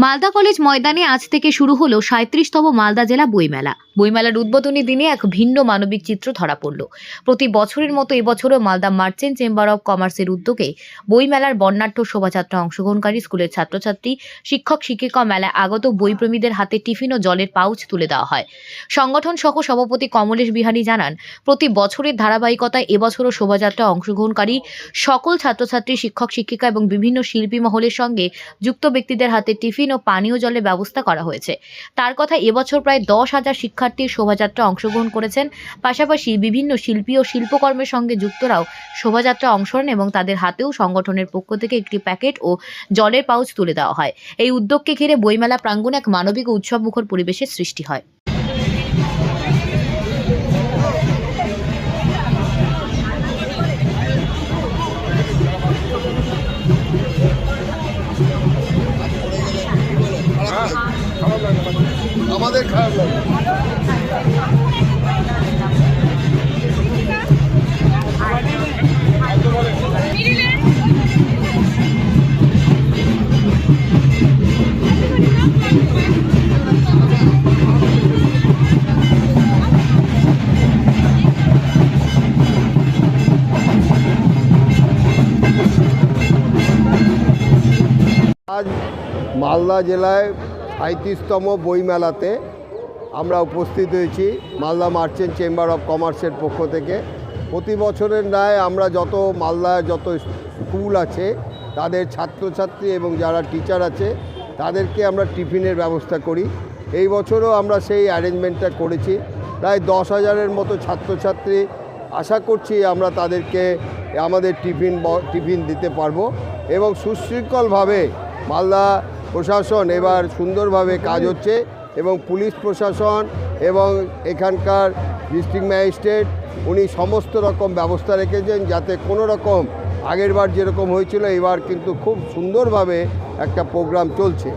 Malda college ময়দানে আজ থেকে শুরু হলো 37তম মালদা জেলা বইমেলা। বইমেলার উদ্বোধনী দিনে এক ভিন্ন মানবিক চিত্র ধরা পড়ল। প্রতি বছরের মতো এবছরও মালদা মার্চেন্ট চেম্বার অব কমার্সের উদ্যোগে বইমেলার বর্ণাঢ্য শোভাযাত্রা অংশগ্রহণকারী স্কুলের ছাত্রছাত্রী, শিক্ষক শিক্ষিকা, মেলায় আগত বইপ্রেমীদের হাতে টিফিন ও জলের পাউচ তুলে দেওয়া হয়। সংগঠন সহ সভাপতি কমলেশ বিহারী জানান, প্রতি বছরের ধারাবাহিকতায় এবছরও শোভাযাত্রা অংশগ্রহণকারী সকল ছাত্রছাত্রী, শিক্ষক শিক্ষিকা এবং বিভিন্ন শিল্পী মহলের সঙ্গে যুক্ত ব্যক্তিদের হাতে টিফিন ও পানীয় জলের ব্যবস্থা করা হয়েছে। তার কথা, এবছর প্রায় 10,000 শিক্ষার্থীর শোভাযাত্রা অংশগ্রহণ করেছেন। পাশাপাশি বিভিন্ন শিল্পী ও শিল্পকর্মের সঙ্গে যুক্তরাও শোভাযাত্রা অংশ নেন এবং তাদের হাতেও সংগঠনের পক্ষ থেকে একটি প্যাকেট ও জলের পাউচ তুলে দেওয়া হয়। এই উদ্যোগকে ঘিরে বইমেলা প্রাঙ্গণে এক মানবিক ও উৎসবমুখর পরিবেশের সৃষ্টি হয়। আমাদের খারাপ লাগে। আজ মালদা জেলায় 37তম বইমেলাতে আমরা উপস্থিত হয়েছি মালদা মার্চেন্ট চেম্বার অফ কমার্সের পক্ষ থেকে। প্রতি বছরের ন্যায় আমরা মালদার যত স্কুল আছে তাদের ছাত্রছাত্রী এবং যারা টিচার আছে তাদেরকে আমরা টিফিনের ব্যবস্থা করি। এই বছরও আমরা সেই অ্যারেঞ্জমেন্টটা করেছি। প্রায় 10,000-এর মতো ছাত্রছাত্রী, আশা করছি আমরা তাদেরকে আমাদের টিফিন দিতে পারবো এবং সুশৃঙ্খলভাবে মালদা প্রশাসন এবার সুন্দরভাবে কাজ হচ্ছে এবং পুলিশ প্রশাসন এবং এখানকার ডিস্ট্রিক্ট ম্যাজিস্ট্রেট উনি সমস্ত রকম ব্যবস্থা রেখেছেন যাতে কোনো রকম আগেরবার যেরকম হয়েছিল এবার কিন্তু খুব সুন্দরভাবে একটা প্রোগ্রাম চলছে।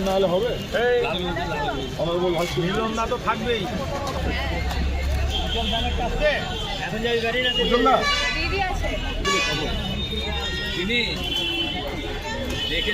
না হলে হবে না তো থাকবেই। দেখে